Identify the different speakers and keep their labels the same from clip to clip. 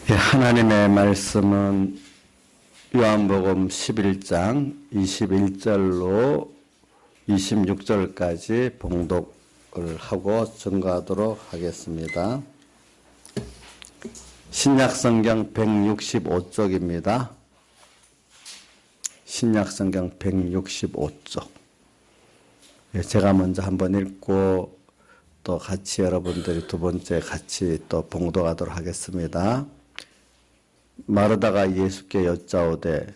Speaker 1: 하나님의 말씀은 요한복음 11장 21절로 26절까지 봉독을 하고 증거하도록 하겠습니다. 신약성경 165쪽입니다. 신약성경 165쪽. 제가 먼저 한번 읽고 또 같이 여러분들이 두 번째 같이 또 봉독하도록 하겠습니다. 마르다가 예수께 여짜오되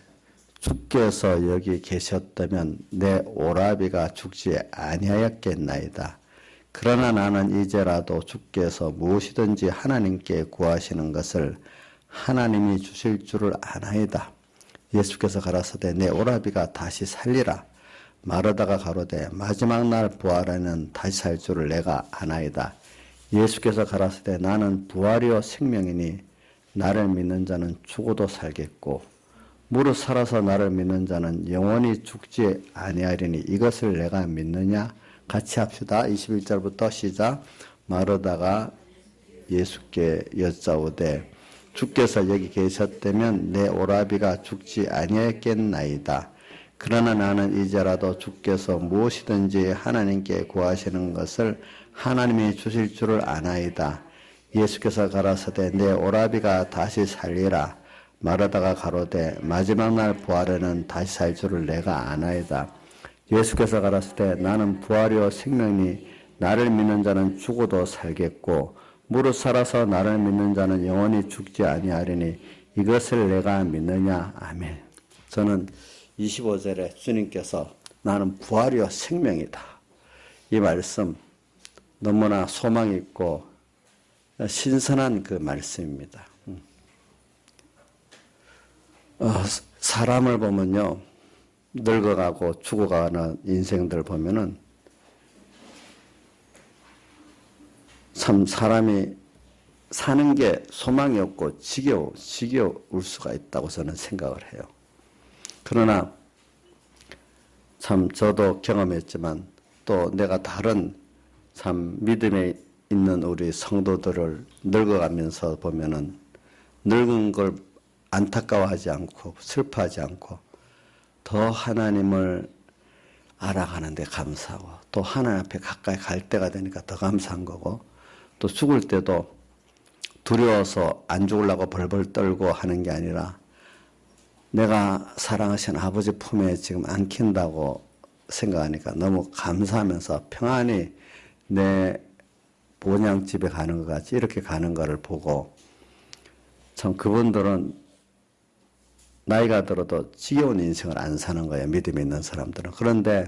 Speaker 1: 주께서 여기 계셨다면 내 오라비가 죽지 아니하였겠나이다. 그러나 나는 이제라도 주께서 무엇이든지 하나님께 구하시는 것을 하나님이 주실 줄을 아나이다. 예수께서 가라사대 내 오라비가 다시 살리라. 마르다가 가로되 마지막 날 부활에는 다시 살 줄을 내가 아나이다. 예수께서 가라사대 나는 부활이요 생명이니 나를 믿는 자는 죽어도 살겠고 무릇 살아서 나를 믿는 자는 영원히 죽지 아니하리니 이것을 내가 믿느냐? 같이 합시다. 21절부터 시작. 마르다가 예수께 여짜오되 주께서 여기 계셨다면 내 오라비가 죽지 아니하였겠나이다. 그러나 나는 이제라도 주께서 무엇이든지 하나님께 구하시는 것을 하나님이 주실 줄을 아나이다. 예수께서 가라사대 내 오라비가 다시 살리라. 마르다가 가로되 마지막 날 부활에는 다시 살 줄을 내가 아나이다. 예수께서 가라사대 나는 부활이요 생명이니 나를 믿는 자는 죽어도 살겠고 무릇 살아서 나를 믿는 자는 영원히 죽지 아니하리니 이것을 내가 믿느냐? 아멘. 저는 25절에 주님께서 나는 부활이요 생명이다. 이 말씀 너무나 소망 있고 신선한 그 말씀입니다. 사람을 보면요, 늙어가고 죽어가는 인생들 보면은 참 사람이 사는 게 소망이 없고 지겨울 수가 있다고 저는 생각을 해요. 그러나 참 저도 경험했지만 또 내가 다른 참 믿음에 있는 우리 성도들을 늙어가면서 보면은 늙은 걸 안타까워하지 않고 슬퍼하지 않고 더 하나님을 알아가는데 감사하고 또 하나님 앞에 가까이 갈 때가 되니까 더 감사한 거고 또 죽을 때도 두려워서 안 죽으려고 벌벌 떨고 하는 게 아니라 내가 사랑하신 아버지 품에 지금 안긴다고 생각하니까 너무 감사하면서 평안히 내 본향집에 가는 것 같이 이렇게 가는 것을 보고 참 그분들은 나이가 들어도 지겨운 인생을 안 사는 거예요. 믿음이 있는 사람들은. 그런데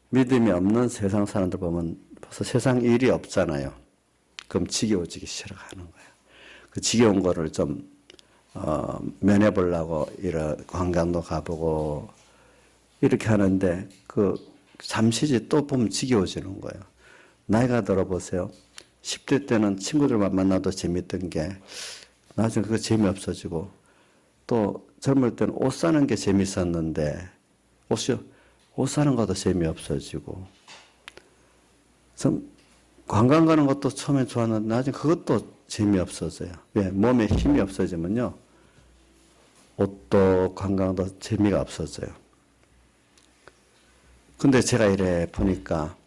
Speaker 1: 믿음이 없는 세상 사람들 보면 벌써 세상 일이 없잖아요. 그럼 지겨워지기 시작하는 거예요. 그 지겨운 거를 좀 면해보려고 이런 관광도 가보고 이렇게 하는데 그 잠시지 또 보면 지겨워지는 거예요. 나이가 들어보세요. 10대 때는 친구들만 만나도 재밌던 게 나중에 그거 재미없어지고 또 젊을 때는 옷 사는 게 재밌었는데 옷 사는 것도 재미없어지고 관광 가는 것도 처음에 좋았는데 나중에 그것도 재미없어져요. 왜? 몸에 힘이 없어지면요. 옷도 관광도 재미가 없어져요. 근데 제가 이래 보니까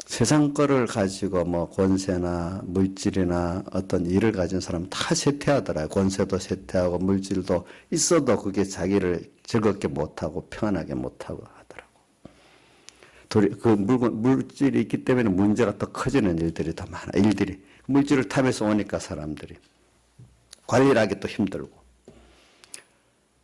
Speaker 1: 세상 거를 가지고 뭐 권세나 물질이나 어떤 일을 가진 사람은 다 쇠퇴하더라고요. 권세도 쇠퇴하고 물질도 있어도 그게 자기를 즐겁게 못하고 평안하게 못하고 하더라고. 그 물질이 있기 때문에 문제가 더 커지는 일들이 더 많아. 물질을 탐해서 오니까 사람들이 관리를 하기 또 힘들고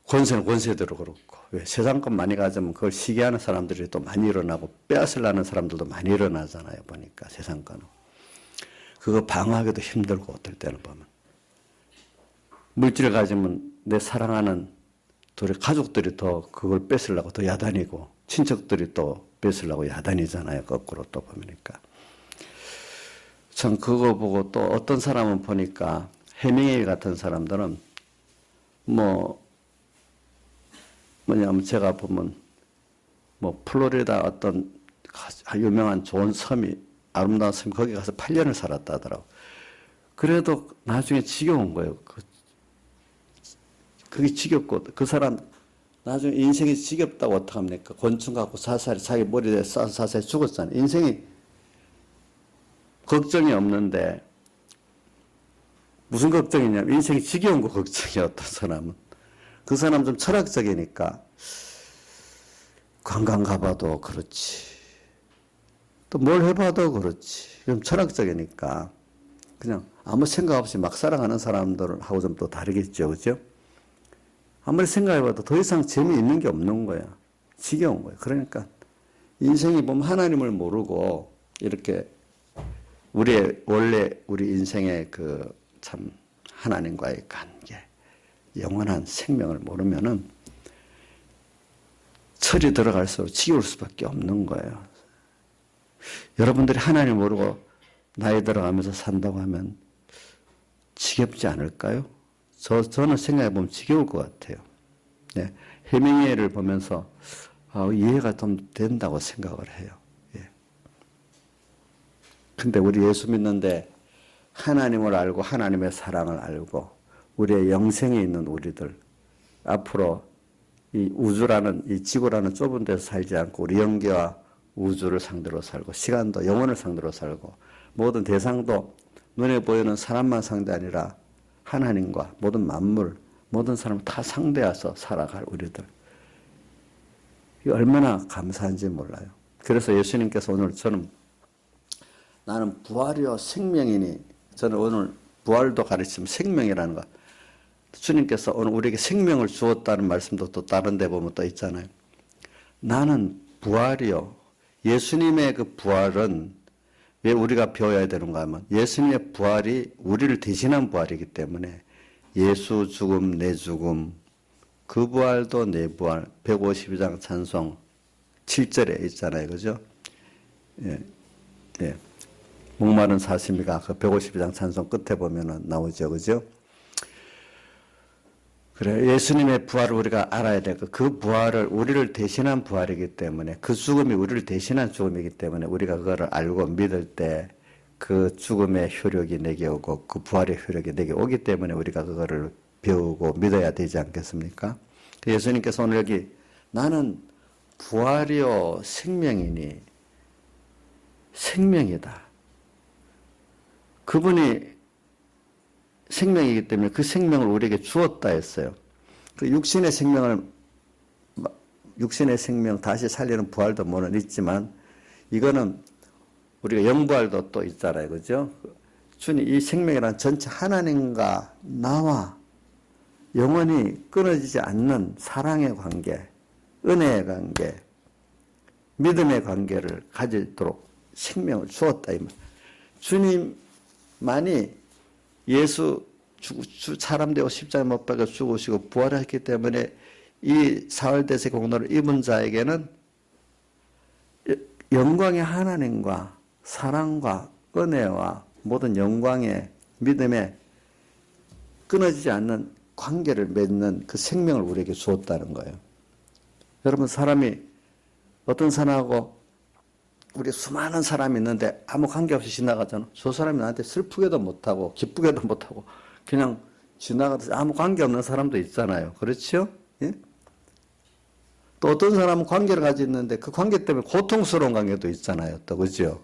Speaker 1: 권세는 권세대로 그렇고 왜 세상 것 많이 가지면 그걸 시기하는 사람들이 또 많이 일어나고 빼앗으려는 사람들도 많이 일어나잖아요. 보니까 세상 거는 그거 방어하기도 힘들고 어떨 때는 보면 물질을 가지면 내 사랑하는 둘의 가족들이 더 그걸 뺏으려고 더 야단이고 친척들이 또 뺏으려고 야단이잖아요. 거꾸로 또 보니까 참 그거 보고 또 어떤 사람은 보니까 해밍웨이 같은 사람들은 뭐냐면 제가 보면 플로리다 어떤 유명한 좋은 섬이 아름다운 섬 거기 가서 8년을 살았다 하더라고. 그래도 나중에 지겨운 거예요. 그게 지겹고, 그 사람 나중에 인생이 지겹다고 어떡합니까? 곤충 갖고 사살이 자기 머리에 쏴서 사살이 죽었잖아요. 인생이 걱정이 없는데, 무슨 걱정이냐면, 인생이 지겨운 거 걱정이에요, 어떤 사람은. 그 사람 좀 철학적이니까, 관광 가봐도 그렇지. 또 뭘 해봐도 그렇지. 좀 철학적이니까, 그냥 아무 생각 없이 막 살아가는 사람들하고 좀 또 다르겠죠, 그죠? 아무리 생각해봐도 더 이상 재미있는 게 없는 거야. 지겨운 거야. 그러니까 인생이 보면 하나님을 모르고 이렇게 원래 우리 인생의 그 참 하나님과의 관계, 영원한 생명을 모르면은 철이 들어갈수록 지겨울 수밖에 없는 거예요. 여러분들이 하나님을 모르고 나이 들어가면서 산다고 하면 지겹지 않을까요? 저는 생각해보면 지겨울 것 같아요. 네. 해밍웨이를 보면서 이해가 좀 된다고 생각을 해요. 예. 근데 우리 예수 믿는데 하나님을 알고 하나님의 사랑을 알고 우리의 영생에 있는 우리들 앞으로 이 우주라는 이 지구라는 좁은 데서 살지 않고 우리 영계와 우주를 상대로 살고 시간도 영혼을 상대로 살고 모든 대상도 눈에 보이는 사람만 상대 아니라 하나님과 모든 만물, 모든 사람을 다 상대해서 살아갈 우리들. 이게 얼마나 감사한지 몰라요. 그래서 예수님께서 오늘 나는 부활이요 생명이니 저는 오늘 부활도 가르치면 생명이라는 거. 주님께서 오늘 우리에게 생명을 주었다는 말씀도 또 다른 데 보면 또 있잖아요. 나는 부활이요. 예수님의 그 부활은 왜 우리가 배워야 되는가 하면 예수님의 부활이 우리를 대신한 부활이기 때문에 예수 죽음 내 죽음 그 부활도 내 부활 152장 찬송 7절에 있잖아요. 그죠? 예. 예. 목마른 사슴이가 그 152장 찬송 끝에 보면은 나오죠. 그죠? 그래 예수님의 부활을 우리가 알아야 되고 그 부활을 우리를 대신한 부활이기 때문에 그 죽음이 우리를 대신한 죽음이기 때문에 우리가 그거를 알고 믿을 때 그 죽음의 효력이 내게 오고 그 부활의 효력이 내게 오기 때문에 우리가 그거를 배우고 믿어야 되지 않겠습니까? 예수님께서 오늘 여기 나는 부활이요 생명이니 생명이다. 그분이 생명이기 때문에 그 생명을 우리에게 주었다 했어요. 그 육신의 생명 다시 살리는 부활도 물론 있지만 이거는 우리가 영부활도 또 있잖아요. 그죠? 주님 이 생명이란 전체 하나님과 나와 영원히 끊어지지 않는 사랑의 관계, 은혜의 관계, 믿음의 관계를 가지도록 생명을 주었다. 이 말. 주님만이 예수 사람 되고 십자가에 못 박혀 죽으시고 부활했기 때문에 이 사흘대세 공로를 입은 자에게는 영광의 하나님과 사랑과 은혜와 모든 영광의 믿음에 끊어지지 않는 관계를 맺는 그 생명을 우리에게 주었다는 거예요. 여러분 어떤 사람하고 우리 수많은 사람이 있는데 아무 관계없이 지나가잖아. 저 사람이 나한테 슬프게도 못하고 기쁘게도 못하고 그냥 지나가듯이 아무 관계없는 사람도 있잖아요. 그렇죠? 예? 또 어떤 사람은 관계를 가지고 있는데 그 관계 때문에 고통스러운 관계도 있잖아요. 또 그죠?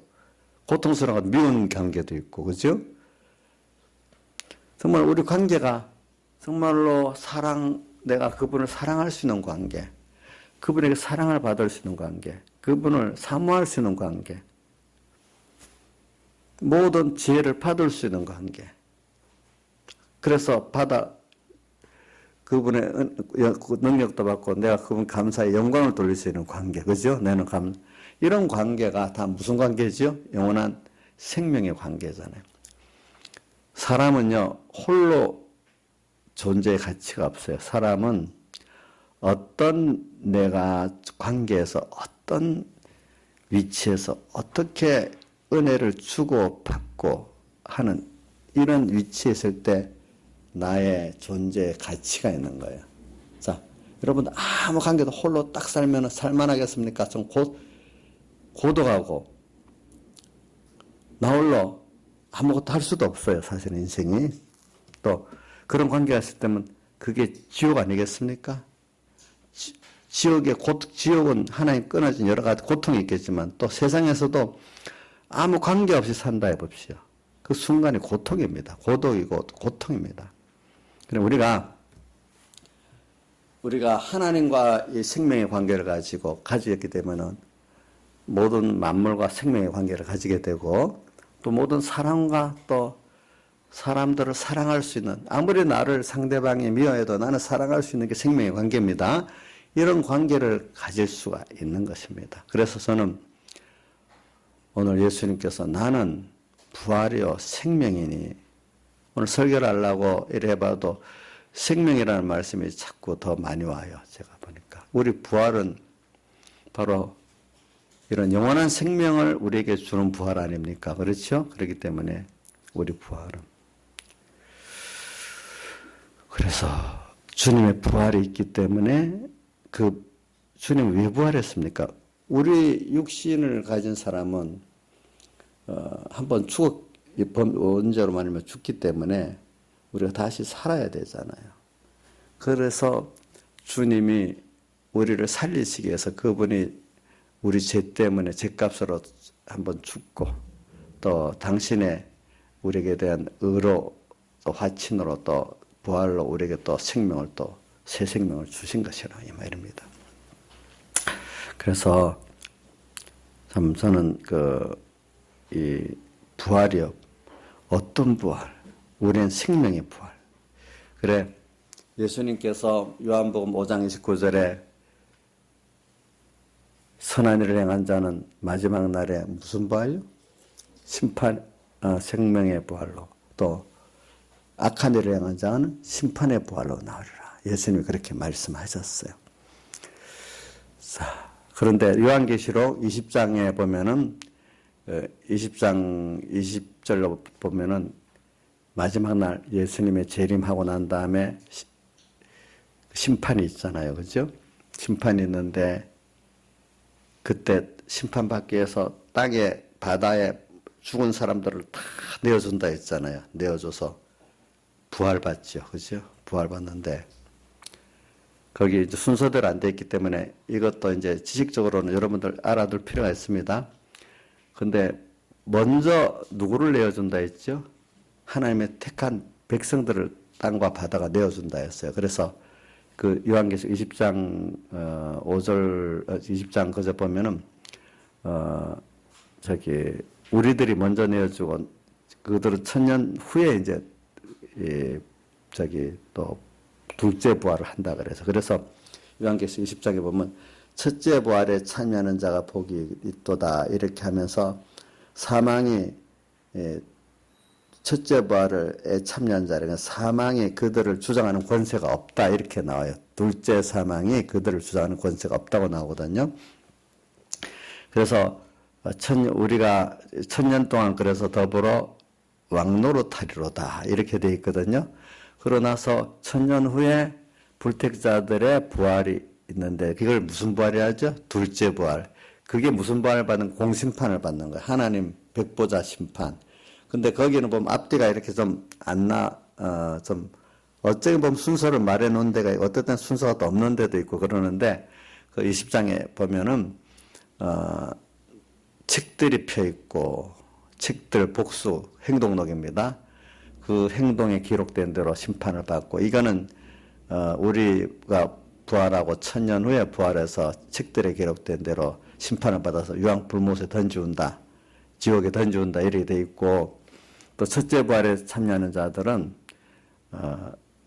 Speaker 1: 고통스러운 미운 관계도 있고 그죠? 정말 우리 관계가 정말로 내가 그분을 사랑할 수 있는 관계, 그분에게 사랑을 받을 수 있는 관계, 그분을 사모할 수 있는 관계, 모든 지혜를 받을 수 있는 관계. 그래서 그분의 능력도 받고 내가 그분 감사의 영광을 돌릴 수 있는 관계. 그죠? 이런 관계가 다 무슨 관계죠? 영원한 생명의 관계잖아요. 사람은요, 홀로 존재의 가치가 없어요. 사람은 어떤 내가 관계에서 어떤 위치에서 어떻게 은혜를 주고 받고 하는 이런 위치에 있을 때 나의 존재의 가치가 있는 거예요. 자, 여러분 아무 관계도 홀로 딱 살면 살만하겠습니까? 좀 고독하고 나 홀로 아무것도 할 수도 없어요. 사실 인생이. 또 그런 관계가 있을 때면 그게 지옥 아니겠습니까? 지옥은 하나님 끊어진 여러 가지 고통이 있겠지만 또 세상에서도 아무 관계 없이 산다 해봅시오. 그 순간이 고통입니다. 고독이고 고통입니다. 그럼 우리가 하나님과 이 생명의 관계를 가지게 되면은 모든 만물과 생명의 관계를 가지게 되고 또 모든 사람과 또 사람들을 사랑할 수 있는, 아무리 나를 상대방이 미워해도 나는 사랑할 수 있는 게 생명의 관계입니다. 이런 관계를 가질 수가 있는 것입니다. 그래서 저는 오늘 예수님께서 나는 부활이요 생명이니, 오늘 설교를 하려고 이래 봐도 생명이라는 말씀이 자꾸 더 많이 와요. 제가 보니까 우리 부활은 바로 이런 영원한 생명을 우리에게 주는 부활 아닙니까? 그렇죠? 그렇기 때문에 우리 부활은, 그래서 주님의 부활이 있기 때문에 그 주님은 왜 부활했습니까? 우리 육신을 가진 사람은 한번 원죄로 말하면 죽기 때문에 우리가 다시 살아야 되잖아요. 그래서 주님이 우리를 살리시기 위해서 그분이 우리 죄 때문에 죄값으로 한번 죽고 또 당신의 우리에게 대한 의로 또 화친으로 또 부활로 우리에게 또 생명을 또 새 생명을 주신 것이라 이 말입니다. 그래서 참 저는 이 부활이요, 어떤 부활? 우리는 생명의 부활. 그래 예수님께서 요한복음 5장 29절에 선한 일을 행한 자는 마지막 날에 무슨 부활요? 생명의 부활로, 또 악한 일을 행한 자는 심판의 부활로 나으리라. 예수님이 그렇게 말씀하셨어요. 자, 그런데 요한계시록 20장에 보면은 20장 20절로 보면은 마지막 날 예수님의 재림하고 난 다음에 심판이 있잖아요. 그죠? 심판이 있는데 그때 심판받기 위해서 땅에 바다에 죽은 사람들을 다 내어준다 했잖아요. 내어줘서 부활받죠. 그죠? 부활받는데 거기 이제 순서대로 안 돼 있기 때문에 이것도 이제 지식적으로는 여러분들 알아둘 필요가 있습니다. 근데 먼저 누구를 내어준다 했죠? 하나님의 택한 백성들을 땅과 바다가 내어준다 했어요. 그래서 그 요한계시록 20장 5절 20장 그저 보면은 우리들이 먼저 내어주고 그들은 1000년 후에 이제 또 둘째 부활을 한다 그래서 요한계시록 20장에 보면 첫째 부활에 참여하는 자가 복이 있도다 이렇게 하면서 사망이 첫째 부활에 참여한 자에게는 사망이 그들을 주장하는 권세가 없다 이렇게 나와요. 둘째 사망이 그들을 주장하는 권세가 없다고 나오거든요. 그래서 우리가 1000년 동안 그래서 더불어 왕노릇하리로다 이렇게 되어 있거든요. 그러나서 1000년 후에 불택자들의 부활이 있는데 그걸 무슨 부활이라죠? 둘째 부활. 그게 무슨 부활을 받는? 공심판을 받는 거예요. 하나님 백보자 심판. 근데 거기는 보면 앞뒤가 이렇게 좀 어쩌면 보면 순서를 말해 놓은 데가 있고 어떨 땐 순서가 또 없는 데도 있고 그러는데 그 20장에 보면은 책들이 펴 있고 책들 복수 행동록입니다. 그 행동에 기록된 대로 심판을 받고 이거는 우리가 부활하고 1000년 후에 부활해서 책들에 기록된 대로 심판을 받아서 유황불못에 던지운다. 지옥에 던지운다 이렇게 돼 있고 또 첫째 부활에 참여하는 자들은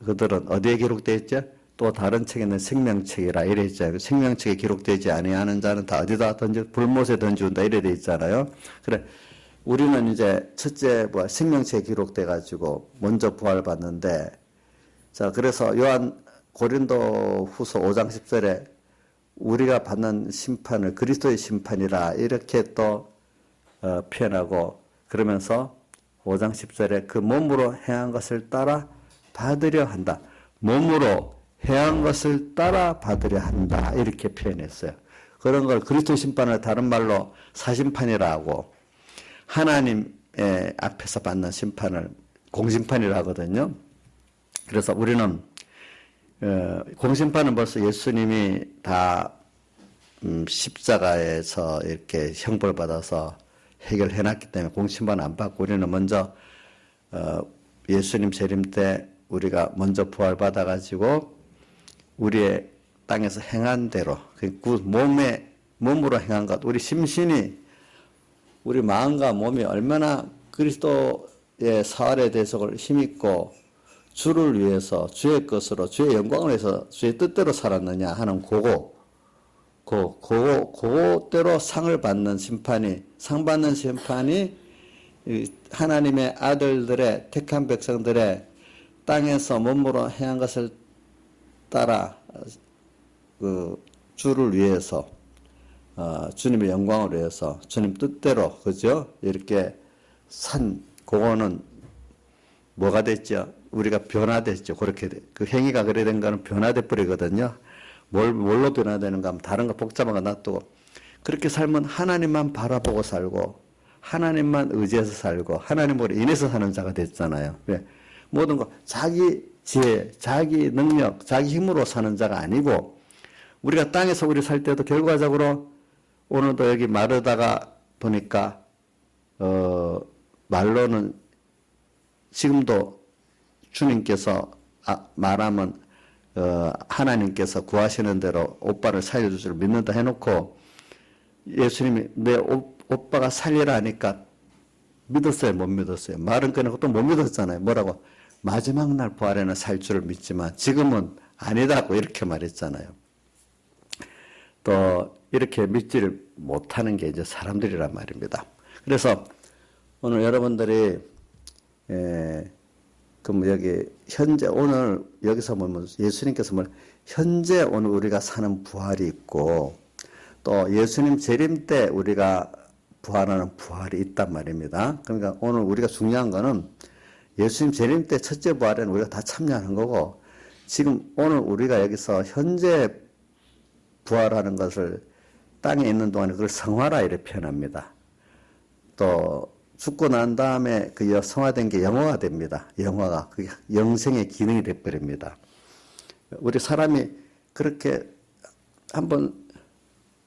Speaker 1: 그들은 어디에 기록되어 있죠? 또 다른 책에는 생명책이라 이래 있잖아요. 생명책에 기록되지 아니하는 자는 다 어디다 불못에 던지운다 이래 돼 있잖아요. 그래 우리는 이제 첫째 부활 생명책에 기록돼 가지고 먼저 부활받는데 자 그래서 고린도후서 5장 10절에 우리가 받는 심판을 그리스도의 심판이라 이렇게 또 표현하고 그러면서 5장 10절에 그 몸으로 행한 것을 따라 받으려 한다. 몸으로 행한 것을 따라 받으려 한다. 이렇게 표현했어요. 그런 걸 그리스도 심판을 다른 말로 사심판이라 하고 하나님의 앞에서 받는 심판을 공심판이라 하거든요. 그래서 우리는 공심판은 벌써 예수님이 다 십자가에서 이렇게 형벌 받아서 해결해 놨기 때문에 공심판 안 받고 우리는 먼저 예수님 재림 때 우리가 먼저 부활 받아 가지고 우리의 땅에서 행한 대로 그 몸으로 행한 것 우리 심신이 우리 마음과 몸이 얼마나 그리스도의 사활의 대속을 힘입고 주를 위해서 주의 것으로 주의 영광을 위해서 주의 뜻대로 살았느냐 하는 그거대로 상을 받는 심판이 상 받는 심판이 하나님의 아들들의 택한 백성들의 땅에서 몸으로 행한 것을 따라 그 주를 위해서 주님의 영광을 위해서 주님 뜻대로 그죠? 이렇게 그거는 뭐가 됐죠? 우리가 변화됐죠. 그렇게 그 행위가 그래 된 거는 변화돼 버리거든요. 뭘로 변화되는가 하면 다른 거 복잡한 거 놔두고 그렇게 살면 하나님만 바라보고 살고 하나님만 의지해서 살고 하나님으로 인해서 사는 자가 됐잖아요. 왜? 모든 거 자기 지혜, 자기 능력, 자기 힘으로 사는 자가 아니고 우리가 땅에서 우리 살 때도 결과적으로 오늘도 여기 마르다가 보니까 말로는 지금도 주님께서 말하면 하나님께서 구하시는 대로 오빠를 살려줄 줄 믿는다 해놓고 예수님이 내 오빠가 살리라 하니까 믿었어요? 못 믿었어요? 말은 꺼내고 또 못 믿었잖아요. 뭐라고? 마지막 날 부활에는 살 줄을 믿지만 지금은 아니다고 이렇게 말했잖아요. 또 이렇게 믿지를 못하는 게 이제 사람들이란 말입니다. 그래서 오늘 여러분들이 그럼 여기 현재 오늘 여기서 보면 예수님께서 현재 오늘 우리가 사는 부활이 있고 또 예수님 재림 때 우리가 부활하는 부활이 있단 말입니다. 그러니까 오늘 우리가 중요한 거는 예수님 재림 때 첫째 부활에는 우리가 다 참여하는 거고 지금 오늘 우리가 여기서 현재 부활하는 것을 땅에 있는 동안에 그걸 성화라 이렇게 표현합니다. 또 죽고 난 다음에 그 성화된 게 영화가 됩니다. 영화가 그게 영생의 기능이 돼버립니다. 우리 사람이 그렇게 한번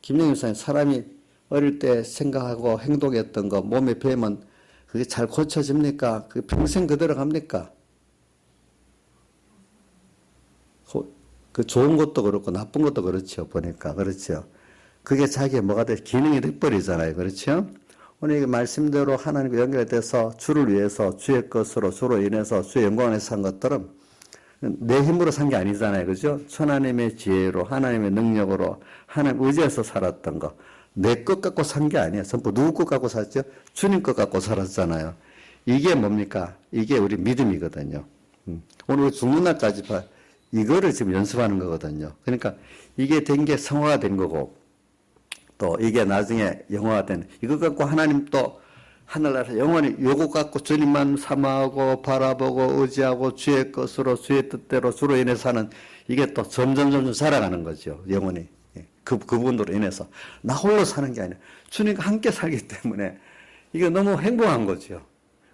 Speaker 1: 김영일 선생님 사람이 어릴 때 생각하고 행동했던 거 몸에 배면 그게 잘 고쳐집니까? 그게 평생 그대로 갑니까? 그 좋은 것도 그렇고 나쁜 것도 그렇죠. 보니까 그렇죠. 그게 자기의 뭐가 돼 기능이 돼버리잖아요. 그렇죠? 오늘 이 말씀대로 하나님과 연결돼서 주를 위해서 주의 것으로 주로 인해서 주의 영광을 위해서 산 것들은 내 힘으로 산 게 아니잖아요. 그죠? 하나님의 지혜로 하나님의 능력으로 하나님 의지해서 살았던 거. 내 것 갖고 산 게 아니에요. 전부 누구 것 갖고 살았죠? 주님 것 갖고 살았잖아요. 이게 뭡니까? 이게 우리 믿음이거든요. 오늘 죽는 날까지 이거를 지금 연습하는 거거든요. 그러니까 이게 된 게 성화가 된 거고 또 이게 나중에 영화가 된 이거 갖고 하나님 또 하늘나라에서 영원히 요거 갖고 주님만 사모하고 바라보고 의지하고 주의 것으로 주의 뜻대로 주로 인해 사는 이게 또 점점 살아가는 거죠. 영원히. 그분으로 인해서 나 홀로 사는 게 아니라 주님과 함께 살기 때문에 이게 너무 행복한 거죠.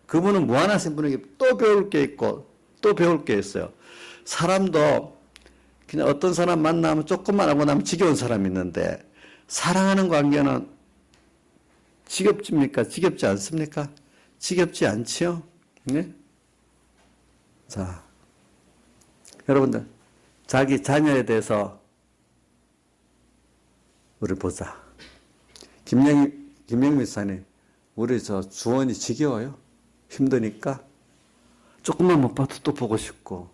Speaker 1: 그분은 무한하신 분에게 또 배울 게 있고 또 배울 게 있어요. 사람도 그냥 어떤 사람 만나면 조금만 하고 나면 지겨운 사람이 있는데 사랑하는 관계는 지겹집니까? 지겹지 않습니까? 지겹지 않지요? 네? 자, 여러분들 자기 자녀에 대해서 우리 보자. 김영미 사님, 우리 주원이 지겨워요? 힘드니까? 조금만 못 봐도 또 보고 싶고.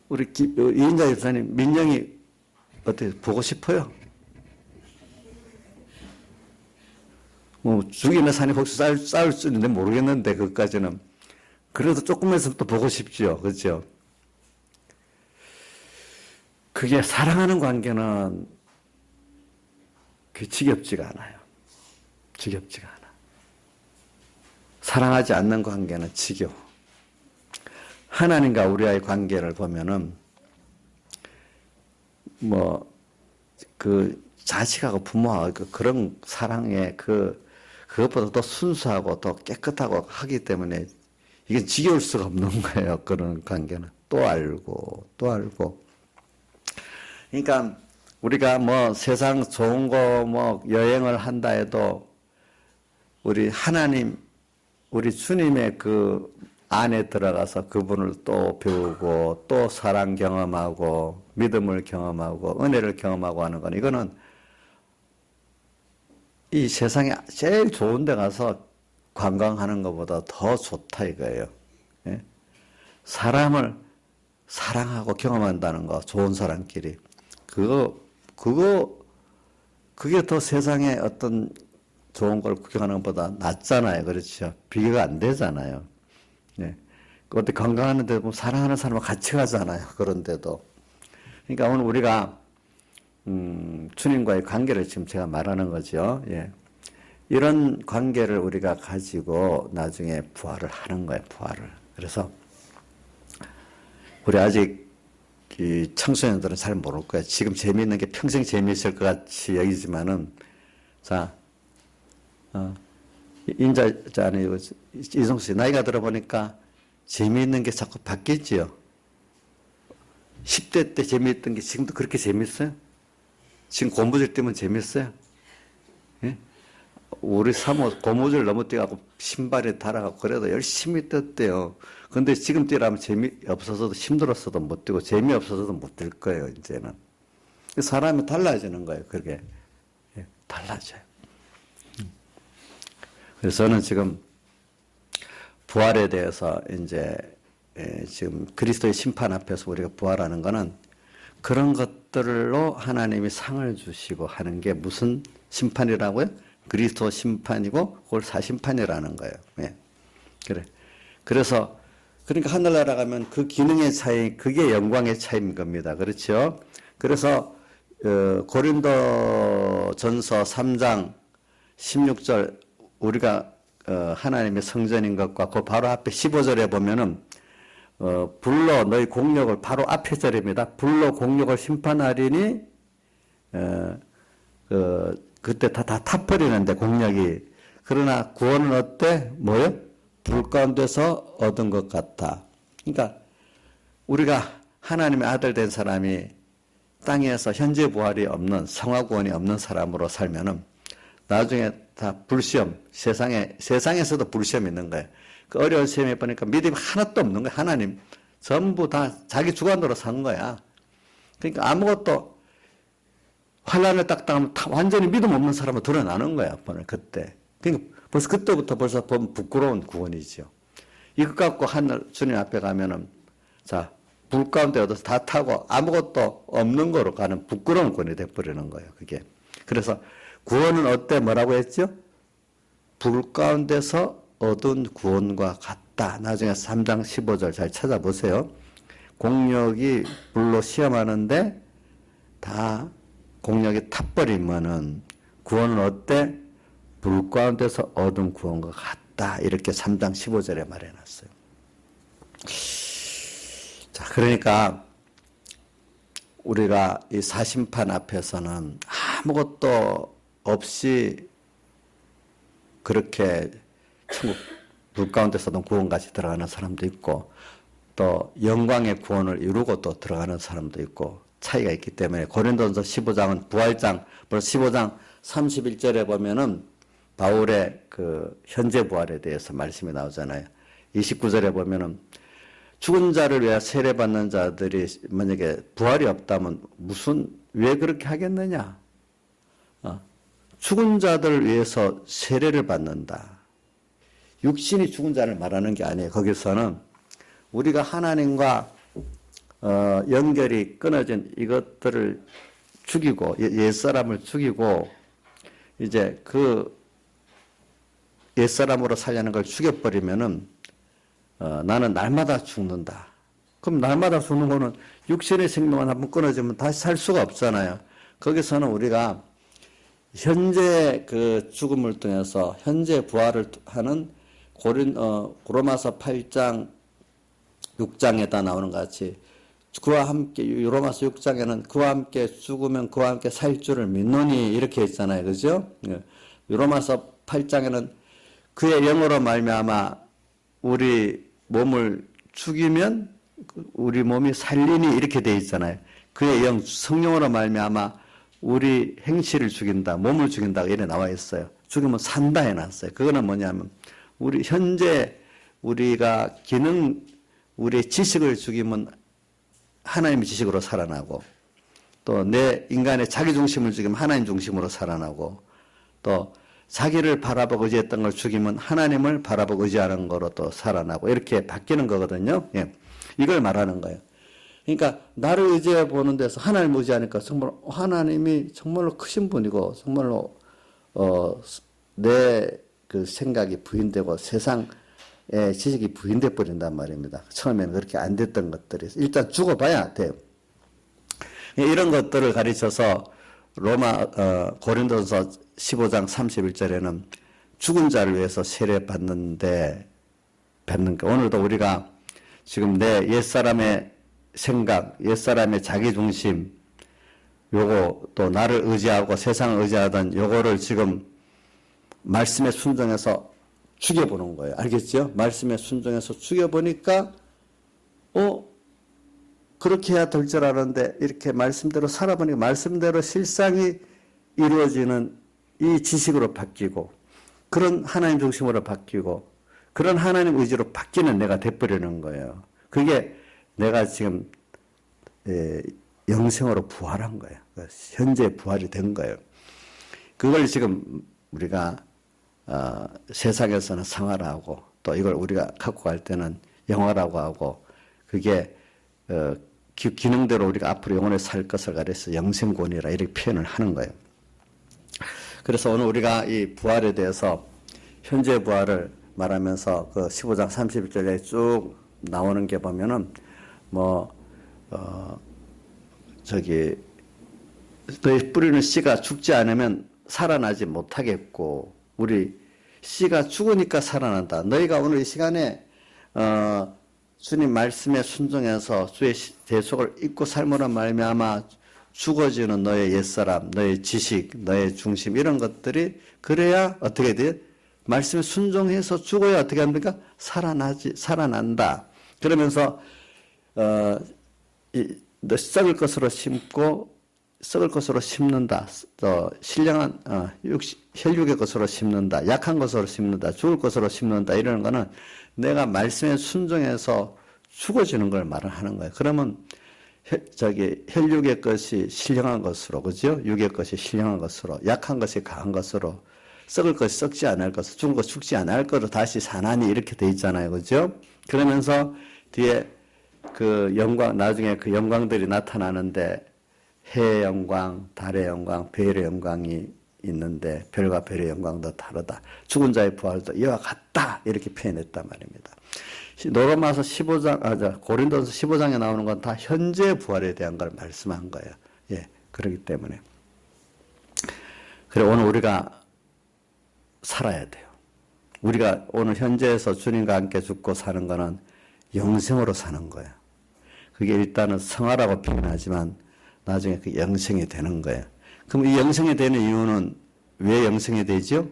Speaker 1: 우리 이인자 집사님, 민영이 어떻게 보고 싶어요? 죽이는 산이 혹시 싸울 수 있는데 모르겠는데, 그것까지는. 그래도 조금에서 또 보고 싶죠. 그죠? 그게 사랑하는 관계는 지겹지가 않아요. 지겹지가 않아. 사랑하지 않는 관계는 지겨워. 하나님과 우리와의 관계를 보면은, 자식하고 부모하고 그런 사랑의 그것보다 더 순수하고 더 깨끗하고 하기 때문에 이게 지겨울 수가 없는 거예요. 그런 관계는. 또 알고, 또 알고. 그러니까 우리가 뭐 세상 좋은 거 뭐 여행을 한다 해도 우리 하나님, 우리 주님의 그 안에 들어가서 그분을 또 배우고 또 사랑 경험하고 믿음을 경험하고 은혜를 경험하고 하는 건 이거는 이 세상에 제일 좋은 데 가서 관광하는 것보다 더 좋다 이거예요. 예? 사람을 사랑하고 경험한다는 거, 좋은 사람끼리. 그게 더 세상에 어떤 좋은 걸 구경하는 것보다 낫잖아요. 그렇죠? 비교가 안 되잖아요. 예. 어디 관광하는데 뭐 사랑하는 사람과 같이 가잖아요. 그런데도. 그러니까 오늘 우리가, 주님과의 관계를 지금 제가 말하는 거죠. 예. 이런 관계를 우리가 가지고 나중에 부활을 하는 거예요. 부활을. 그래서 우리 아직 이 청소년들은 잘 모를 거예요. 지금 재미있는 게 평생 재미있을 것 같이 여기지만은, 자, 인자자네 이성수 씨 나이가 들어보니까 재미있는 게 자꾸 바뀌지요. 10대 때 재미있던 게 지금도 그렇게 재밌어요? 지금 고무줄 뛰면 재밌어요? 예? 우리 사모 고무줄 넘어뛰어갖고 신발에 달아갖고 그래도 열심히 뛰었대요. 근데 지금 뛰라면 재미없어서도 힘들었어도 못 뛰고 재미없어서도 못 뛸 거예요, 이제는. 사람이 달라지는 거예요, 그게. 예, 달라져요. 그래서 저는 지금 부활에 대해서 이제 지금 그리스도의 심판 앞에서 우리가 부활하는 거는 그런 것들로 하나님이 상을 주시고 하는 게 무슨 심판이라고요? 그리스도 심판이고 그걸 사심판이라는 거예요. 예. 그래. 그래서 그러니까 하늘나라 가면 그 기능의 차이, 그게 영광의 차이인 겁니다. 그렇죠? 그래서 고린도전서 3장 16절 우리가 하나님의 성전인 것과 그 바로 앞에 15절에 보면은 불로 너희 공력을 바로 앞에 절입니다. 불로 공력을 심판하리니 그때 다 타버리는데 공력이. 그러나 구원은 어때? 뭐요? 불 가운데서 얻은 것 같아. 그러니까 우리가 하나님의 아들 된 사람이 땅에서 현재 부활이 없는 성화구원이 없는 사람으로 살면은 나중에 다 불시험, 세상에서도 불시험이 있는 거예요. 그 어려운 시험에 보니까 믿음이 하나도 없는 거예요. 하나님. 전부 다 자기 주관으로 산 거야. 그러니까 아무것도 환란을 딱 당하면 완전히 믿음 없는 사람은 드러나는 거야. 그때. 그러니까 벌써 그때부터 벌써 보면 부끄러운 구원이죠. 이것 갖고 하늘 주님 앞에 가면은 자, 불 가운데 얻어서 다 타고 아무것도 없는 거로 가는 부끄러운 구원이 돼버리는 거예요. 그게. 그래서 구원은 어때? 뭐라고 했죠? 불 가운데서 얻은 구원과 같다. 나중에 3장 15절 잘 찾아보세요. 공력이 불로 시험하는데 다 공력이 타버리면은 구원은 어때? 불 가운데서 얻은 구원과 같다. 이렇게 3장 15절에 말해놨어요. 자, 그러니까 우리가 이 사심판 앞에서는 아무것도 없이 그렇게 천국 불 가운데서도 구원까지 들어가는 사람도 있고 또 영광의 구원을 이루고 또 들어가는 사람도 있고 차이가 있기 때문에 고린도전서 15장은 부활장, 15장 31절에 보면은 바울의 그 현재 부활에 대해서 말씀이 나오잖아요. 29절에 보면은 죽은 자를 위해 세례받는 자들이 만약에 부활이 없다면 왜 그렇게 하겠느냐? 죽은 자들을 위해서 세례를 받는다. 육신이 죽은 자를 말하는 게 아니에요. 거기서는 우리가 하나님과 연결이 끊어진 이것들을 죽이고 옛사람을 죽이고 이제 그 옛사람으로 살려는 걸 죽여버리면은 나는 날마다 죽는다. 그럼 날마다 죽는 거는 육신의 생명은 한번 끊어지면 다시 살 수가 없잖아요. 거기서는 우리가 현재 그 죽음을 통해서 현재 부활을 하는 로마서 8장 6장에다 나오는 것 같이 그와 함께 로마서 6장에는 그와 함께 죽으면 그와 함께 살 줄을 믿노니 이렇게 했잖아요. 그죠? 로마서 8장에는 그의 영으로 말미암아 우리 몸을 죽이면 우리 몸이 살리니 이렇게 돼 있잖아요. 그의 영 성령으로 말미암아 우리 행실을 죽인다, 몸을 죽인다 이래 나와 있어요. 죽이면 산다 해놨어요. 그거는 뭐냐면 우리 현재 우리가 우리의 지식을 죽이면 하나님의 지식으로 살아나고, 또 내 인간의 자기 중심을 죽이면 하나님 중심으로 살아나고, 또 자기를 바라보고 의지했던 걸 죽이면 하나님을 바라보고 의지하는 거로 또 살아나고 이렇게 바뀌는 거거든요. 예. 이걸 말하는 거예요. 그러니까 나를 의지해 보는 데서 하나님을 의지하니까 정말 하나님이 정말로 크신 분이고 정말로 내 그 생각이 부인되고 세상의 지식이 부인돼 버린단 말입니다. 처음에는 그렇게 안 됐던 것들이 일단 죽어봐야 돼요. 이런 것들을 가르쳐서 고린도서 15장 31절에는 죽은 자를 위해서 세례받는데 받는 거. 오늘도 우리가 지금 내 옛사람의 생각, 옛사람의 자기중심, 요거 또 나를 의지하고 세상을 의지하던 요거를 지금 말씀에 순종해서 죽여보는 거예요. 알겠죠? 말씀에 순종해서 죽여보니까 그렇게 해야 될 줄 알았는데 이렇게 말씀대로 살아보니까 말씀대로 실상이 이루어지는 이 지식으로 바뀌고 그런 하나님 중심으로 바뀌고 그런 하나님 의지로 바뀌는 내가 돼버리는 거예요. 그게 내가 지금 영생으로 부활한 거예요. 현재 부활이 된 거예요. 그걸 지금 우리가 세상에서는 성화라고 또 이걸 우리가 갖고 갈 때는 영화라고 하고 그게 기능대로 우리가 앞으로 영원히 살 것을 가려서 영생권이라 이렇게 표현을 하는 거예요. 그래서 오늘 우리가 이 부활에 대해서 현재 부활을 말하면서 그 15장 31절에 쭉 나오는 게 보면은 너희 뿌리는 씨가 죽지 않으면 살아나지 못하겠고 우리 씨가 죽으니까 살아난다. 너희가 오늘 이 시간에 주님 말씀에 순종해서 주의 대속을 잊고 삶으로 말미암아 죽어지는 너의 옛사람, 너의 지식, 너의 중심 이런 것들이 그래야 어떻게 돼요? 말씀에 순종해서 죽어야 어떻게 합니까? 살아난다. 그러면서 너 썩을 것으로 심고 썩을 것으로 심는다. 또 신령한 혈육의 것으로 심는다. 약한 것으로 심는다. 죽을 것으로 심는다. 이러는 거는 내가 말씀에 순종해서 죽어지는 걸 말하는 거예요. 그러면 혈육의 것이 신령한 것으로, 그죠? 육의 것이 신령한 것으로, 약한 것이 강한 것으로, 썩을 것이 썩지 않을 것으로, 죽은 것이 죽지 않을 것으로 다시 사나니 이렇게 돼 있잖아요. 그죠? 그러면서 뒤에 그 영광, 나중에 그 영광들이 나타나는데 해의 영광, 달의 영광, 별의 영광이 있는데 별과 별의 영광도 다르다. 죽은 자의 부활도 이와 같다. 이렇게 표현했단 말입니다. 로마서 15장, 고린도서 15장에 나오는 건 다 현재 부활에 대한 걸 말씀한 거예요. 예, 그렇기 때문에. 그래, 오늘 우리가 살아야 돼요. 우리가 오늘 현재에서 주님과 함께 죽고 사는 거는 영생으로 사는 거예요. 그게 일단은 성화라고 표현하지만 나중에 그 영생이 되는 거예요. 그럼 이 영생이 되는 이유는 왜 영생이 되죠?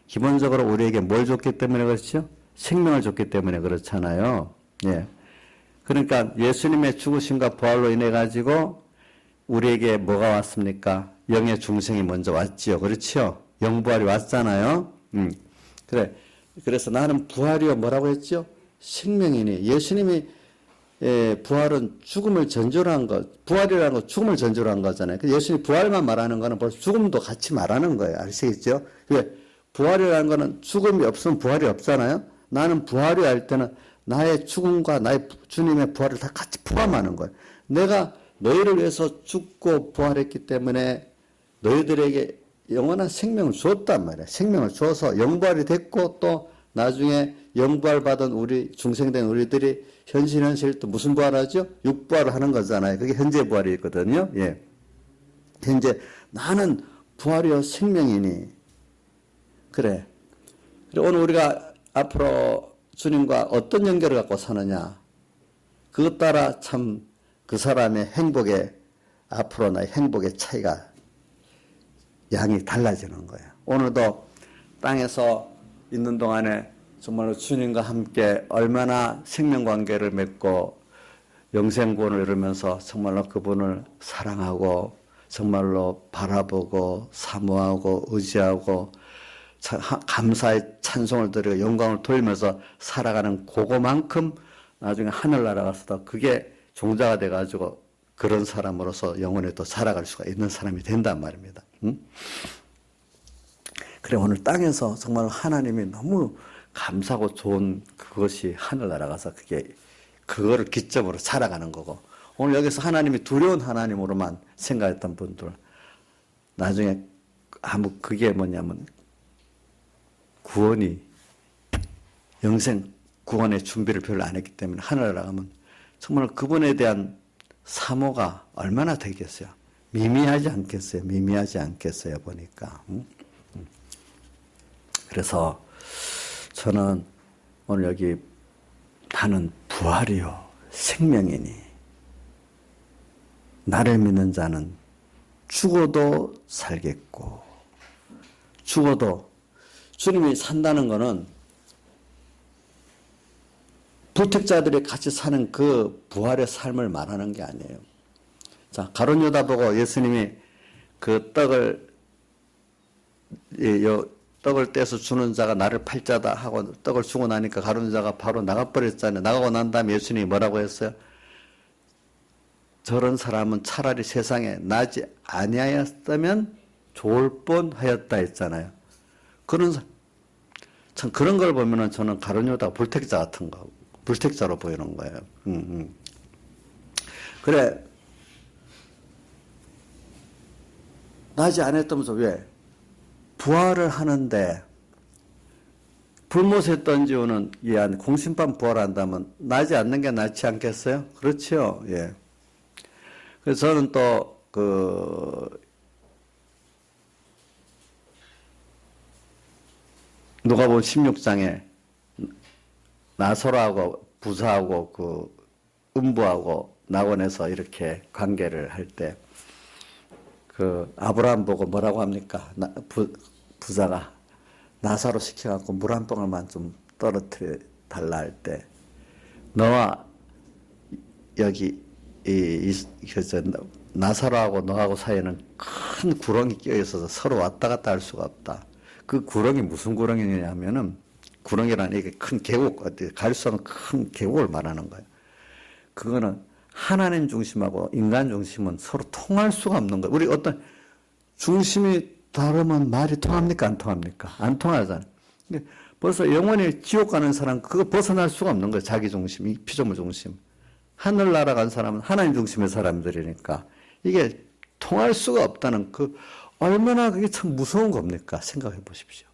Speaker 1: 기본적으로 우리에게 뭘 줬기 때문에 그렇죠? 생명을 줬기 때문에 그렇잖아요. 예. 그러니까 예수님의 죽으심과 부활로 인해 가지고 우리에게 뭐가 왔습니까? 영의 중생이 먼저 왔지요. 그렇죠? 영부활이 왔잖아요. 그래. 그래서 나는 부활이요 뭐라고 했죠? 생명이니. 예수님이 부활은 죽음을 전조로 한 것, 부활이라는 건 죽음을 전조로 한 거잖아요. 예수님이 부활만 말하는 거는 벌써 죽음도 같이 말하는 거예요. 아시겠죠? 부활이라는 거는 죽음이 없으면 부활이 없잖아요. 나는 부활이 할 때는 나의 죽음과 나의 주님의 부활을 다 같이 포함하는 거예요. 내가 너희를 위해서 죽고 부활했기 때문에 너희들에게 영원한 생명을 주었단 말이에요. 생명을 주어서 영부활이 됐고 또 나중에 영부활 받은 우리 중생된 우리들이 현실 또 무슨 부활하죠? 육부활을 하는 거잖아요. 그게 현재 부활이 있거든요. 예. 현재 나는 부활이요 생명이니. 그래. 오늘 우리가 앞으로 주님과 어떤 연결을 갖고 사느냐. 그것 따라 참 그 사람의 행복에 앞으로 나의 행복의 차이가 양이 달라지는 거예요. 오늘도 땅에서 있는 동안에 정말로 주님과 함께 얼마나 생명관계를 맺고 영생구원을 이루면서 정말로 그분을 사랑하고 정말로 바라보고 사모하고 의지하고 감사의 찬송을 드리고 영광을 돌리면서 살아가는 그거만큼 나중에 하늘나라 가서도 그게 종자가 돼가지고 그런 사람으로서 영원히 또 살아갈 수가 있는 사람이 된단 말입니다. 응? 그래 오늘 땅에서 정말 하나님이 너무 감사하고 좋은 그것이 하늘나라 가서 그거를 기점으로 살아가는 거고, 오늘 여기서 하나님이 두려운 하나님으로만 생각했던 분들 나중에 그게 뭐냐면 구원이 영생 구원의 준비를 별로 안 했기 때문에 하늘나라 가면 정말 그분에 대한 사모가 얼마나 되겠어요. 미미하지 않겠어요. 미미하지 않겠어요. 보니까. 그래서 저는 오늘 여기 나는 부활이요 생명이니 나를 믿는 자는 죽어도 살겠고, 죽어도 주님이 산다는 것은 불택자들이 같이 사는 그 부활의 삶을 말하는 게 아니에요. 자, 가룟 유다 보고 예수님이 그 떡을 떼서 주는 자가 나를 팔자다 하고 떡을 주고 나니까 가룟 유다가 바로 나가버렸잖아요. 나가고 난 다음에 예수님이 뭐라고 했어요? 저런 사람은 차라리 세상에 나지 아니하였다면 좋을 뻔하였다 했잖아요. 참 그런 걸 보면은 저는 가룟 유다가 불택자 같은 거, 불택자로 보이는 거예요. 그래 나지 않았다면서 왜? 부활을 하는데 불못에 던지오는 이한 공심판 부활한다면 나지 않는 게 낫지 않겠어요? 그렇죠. 예. 그래서 저는 또 누가복음 16장에 나소로하고 부사하고 음부하고 낙원에서 이렇게 관계를 할 때 아브라함 보고 뭐라고 합니까? 부사가 나사로 시켜갖고 물 한 방울만 좀 떨어뜨려 달라 할 때 너와 여기 나사로하고 너하고 사이에는 큰 구렁이 끼어 있어서 서로 왔다 갔다 할 수가 없다. 그 구렁이 무슨 구렁이냐 하면은 구렁이라는 이게 큰 계곡, 갈 수 없는 큰 계곡을 말하는 거예요. 그거는 하나님 중심하고 인간 중심은 서로 통할 수가 없는 거예요. 우리 어떤 중심이 다르면 말이 통합니까? 안 통합니까? 안 통하잖아요. 벌써 영원히 지옥 가는 사람 그거 벗어날 수가 없는 거예요. 자기 중심, 피조물 중심. 하늘나라 간 사람은 하나님 중심의 사람들이니까 이게 통할 수가 없다는 얼마나 그게 참 무서운 겁니까? 생각해 보십시오.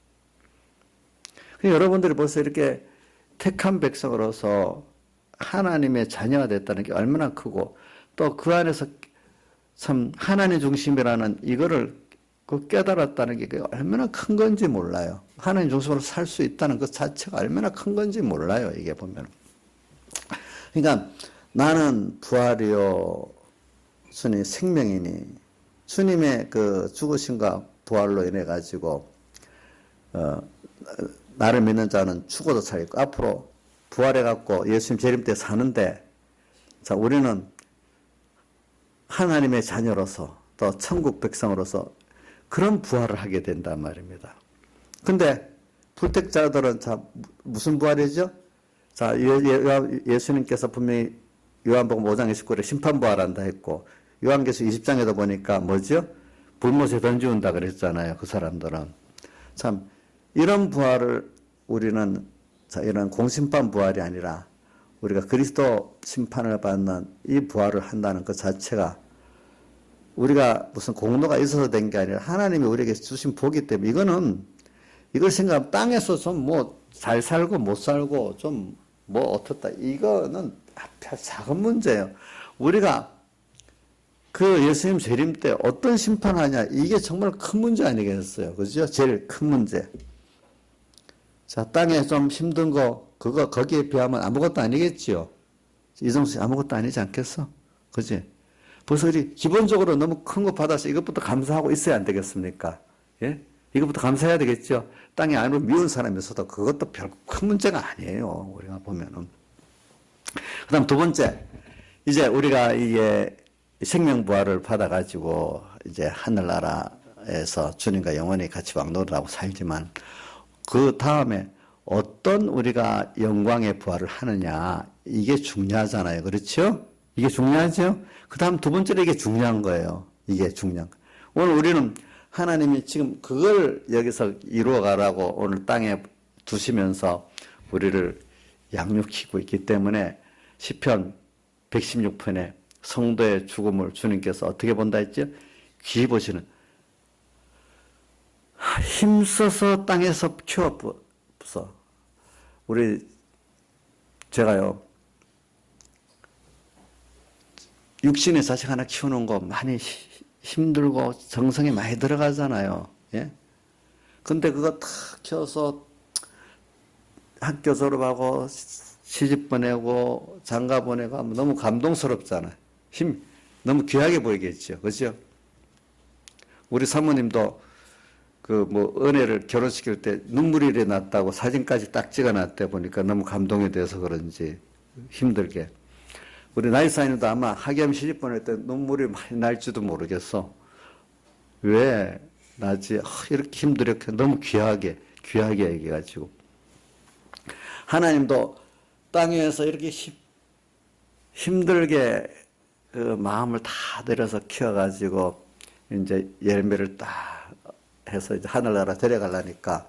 Speaker 1: 여러분들이 벌써 이렇게 택한 백성으로서 하나님의 자녀가 됐다는 게 얼마나 크고 또 그 안에서 참 하나님 중심이라는 이거를 깨달았다는 게 얼마나 큰 건지 몰라요. 하나님 중심으로 살 수 있다는 것 자체가 얼마나 큰 건지 몰라요. 이게 보면. 그러니까 나는 부활이요 주님 생명이니 주님의 죽으심과 부활로 인해 가지고 나를 믿는 자는 죽어도 살겠고 앞으로 부활해 갖고 예수님 재림 때 사는데 자 우리는 하나님의 자녀로서 또 천국 백성으로서 그런 부활을 하게 된단 말입니다. 근데 불택자들은 자 무슨 부활이죠? 자 예수님께서 분명히 요한복음 5장 29절에 심판 부활한다 했고 요한계시록 20장에도 보니까 뭐죠? 불못에 던지운다 그랬잖아요. 그 사람들은 참 이런 부활을 우리는 자 이런 공심판 부활이 아니라 우리가 그리스도 심판을 받는 이 부활을 한다는 것 자체가 우리가 무슨 공로가 있어서 된 게 아니라 하나님이 우리에게 주신 복이 때문에 이걸 생각하면 땅에서 좀 잘 살고 못 살고 좀 어떻다 이거는 작은 문제예요. 우리가 예수님 재림 때 어떤 심판하냐 이게 정말 큰 문제 아니겠어요. 그죠? 제일 큰 문제. 자, 땅에 좀 힘든 거기에 비하면 아무것도 아니겠지요. 이정수 씨 아무것도 아니지 않겠어? 그지? 벌써 우리 기본적으로 너무 큰 거 받아서 이것부터 감사하고 있어야 안 되겠습니까? 예? 이것부터 감사해야 되겠죠. 땅에 아무리 미운 사람이었어도 그것도 별 큰 문제가 아니에요. 우리가 보면은. 그 다음 두 번째, 이제 우리가 이게 생명부활을 받아가지고 이제 하늘나라에서 주님과 영원히 같이 왕노를 하고 살지만 그 다음에 어떤 우리가 영광의 부활을 하느냐, 이게 중요하잖아요. 그렇죠? 이게 중요하죠? 그 다음 두 번째로 이게 중요한 거예요. 이게 중요한 거예요. 오늘 우리는 하나님이 지금 그걸 여기서 이루어가라고 오늘 땅에 두시면서 우리를 양육시키고 있기 때문에 시편 116편에 성도의 죽음을 주님께서 어떻게 본다 했죠? 귀히 보시는, 힘써서 땅에서 키워서, 제가요, 육신의 자식 하나 키우는 거 많이 힘들고 정성이 많이 들어가잖아요. 예? 근데 그거 다 키워서 학교 졸업하고 시집 보내고 장가 보내고 하면 너무 감동스럽잖아요. 너무 귀하게 보이겠죠. 그죠? 우리 사모님도 은혜를 결혼시킬 때 눈물이 났다고 사진까지 딱 찍어놨대 보니까 너무 감동이 돼서 그런지 힘들게. 우리 나이사인도 아마 하기암 시집 보낼 때 눈물이 많이 날지도 모르겠어. 왜 나지? 이렇게 힘들게 너무 귀하게 얘기해가지고. 하나님도 땅 위에서 이렇게 힘들게 그 마음을 다 들여서 키워가지고 이제 열매를 딱 해서 이제 하늘나라 데려가려니까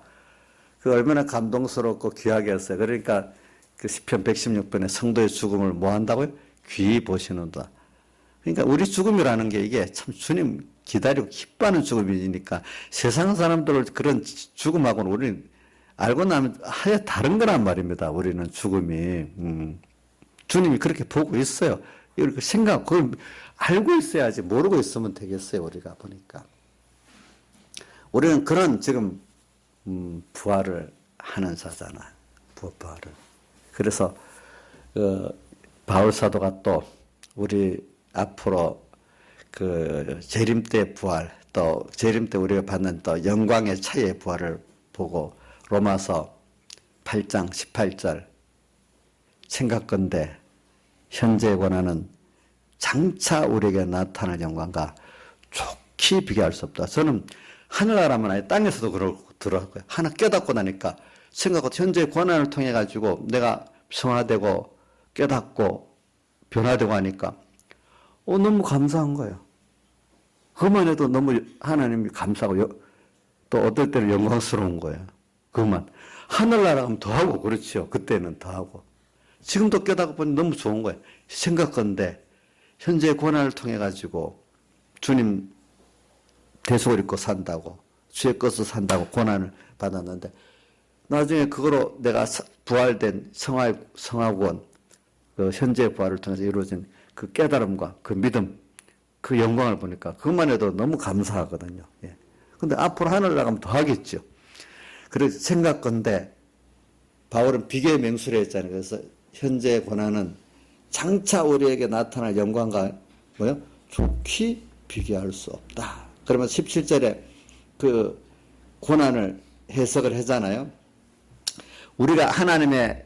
Speaker 1: 그 얼마나 감동스럽고 귀하게 했어요. 그러니까 그 시편 116편에 성도의 죽음을 뭐 한다고요? 귀히 보시는다. 그러니까 우리 죽음이라는 게 이게 참 주님 기다리고 기뻐하는 죽음이니까 세상 사람들 그런 죽음하고는 우리는 알고 나면 아예 다른 거란 말입니다. 우리는 죽음이. 주님이 그렇게 보고 있어요. 이렇게 그걸 알고 있어야지 모르고 있으면 되겠어요. 우리가 보니까. 우리는 그런 지금 부활을 하는 자잖아. 부활을. 그래서 바울 사도가 또 우리 앞으로 그 재림 때 부활, 또 재림 때 우리가 받는 또 영광의 차이의 부활을 보고 로마서 8장 18절 생각건대 현재의 권한은 장차 우리에게 나타날 영광과 좋게 비교할 수 없다. 저는 하늘나라만 아니라 땅에서도 그러고요. 하나 깨닫고 나니까 생각보다 현재의 권한을 통해 가지고 내가 성화되고 깨닫고 변화되고 하니까 너무 감사한 거예요. 그것만 해도 너무 하나님이 감사하고 또 어떨 때는 영광스러운 거예요. 그것만. 하늘나라 가면 더 하고 그렇죠. 그때는 더 하고. 지금도 깨닫고 보니 너무 좋은 거예요. 생각건대 현재의 고난을 통해 가지고 주님 대속을 입고 산다고, 주의 것을 산다고 고난을 받았는데 나중에 그거로 내가 부활된 성화구원, 그 현재의 부활을 통해서 이루어진 그 깨달음과 그 믿음, 그 영광을 보니까 그것만 해도 너무 감사하거든요. 예. 근데 앞으로 하늘 나가면 더 하겠죠. 그래서 생각건대 바울은 비교의 명수를 했잖아요. 그래서 현재의 고난은 장차 우리에게 나타날 영광과 좋게 비교할 수 없다. 그러면 17절에 그 고난을 해석을 하잖아요. 우리가 하나님의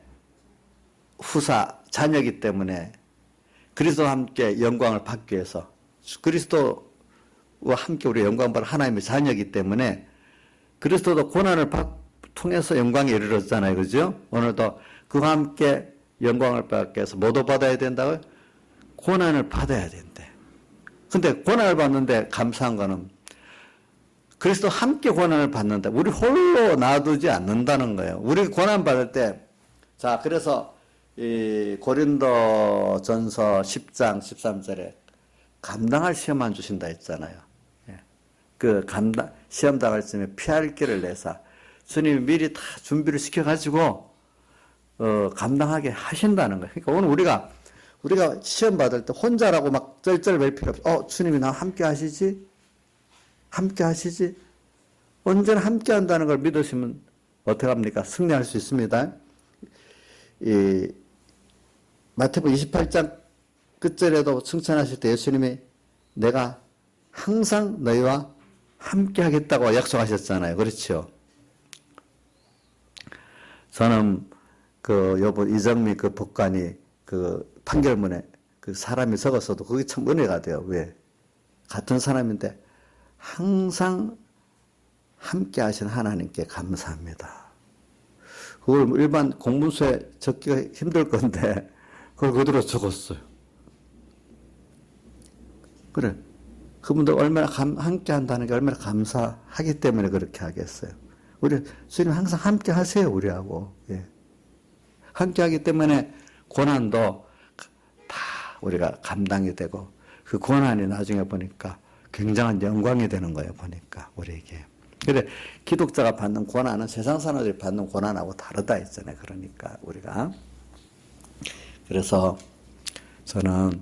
Speaker 1: 후사 자녀이기 때문에 그리스도와 함께 영광을 받기 위해서 그리스도와 함께 우리 영광을 받을 하나님의 자녀이기 때문에 그리스도도 고난을 통해서 영광에 이르렀잖아요. 그죠? 오늘도 그와 함께 영광을 받기 위해서 뭐도 받아야 된다고요? 고난을 받아야 된대. 근데 고난을 받는데 감사한 거는 그리스도 함께 고난을 받는다. 우리 홀로 놔두지 않는다는 거예요. 우리 고난 받을 때, 자, 그래서 이 고린도전서 10장 13절에 감당할 시험만 주신다 했잖아요. 그 시험 당할 쯤에 피할 길을 내사 주님이 미리 다 준비를 시켜가지고 감당하게 하신다는 거예요. 그러니까 오늘 우리가 시험 받을 때 혼자라고 막 쩔쩔맬 필요 없어. 주님이 나와 함께 하시지? 함께 하시지? 언제나 함께 한다는 걸 믿으시면 어떻게 합니까? 승리할 수 있습니다. 이 마태복음 28장 끝절에도 칭찬하실 때 예수님이 내가 항상 너희와 함께 하겠다고 약속하셨잖아요. 그렇죠? 저는 요번 이정미 법관이 판결문에 사람이 적었어도 그게 참 은혜가 돼요. 왜? 같은 사람인데 항상 함께 하신 하나님께 감사합니다. 그걸 일반 공문서에 적기가 힘들 건데 그걸 그대로 적었어요. 그래. 그분들 얼마나 함께 한다는 게 얼마나 감사하기 때문에 그렇게 하겠어요. 우리 주님 항상 함께 하세요, 우리하고. 예. 함께 하기 때문에 고난도 다 우리가 감당이 되고 그 고난이 나중에 보니까 굉장한 영광이 되는 거예요, 보니까 우리에게. 그래, 기독자가 받는 고난은 세상 사람들이 받는 고난하고 다르다 했잖아요. 그러니까 우리가. 그래서 저는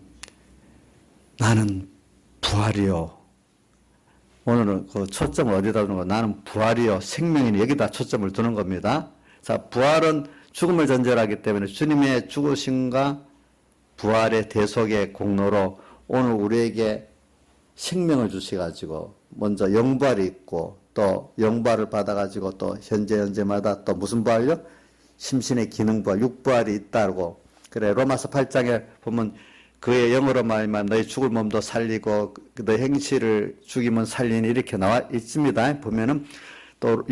Speaker 1: 나는 부활이요. 오늘은 초점을 어디다 두는 거? 나는 부활이요. 생명이니 여기다 초점을 두는 겁니다. 자, 부활은 죽음을 전제로 하기 때문에 주님의 죽으심과 부활의 대속의 공로로 오늘 우리에게 생명을 주셔가지고 먼저 영부활이 있고 또 영부활을 받아가지고 또 현재마다 또 무슨 부활요? 심신의 기능부활, 육부활이 있다고. 그래, 로마서 8장에 보면 그의 영으로 말미암아 너희 죽을 몸도 살리고 너희 행실을 죽이면 살리니 이렇게 나와 있습니다. 보면은 또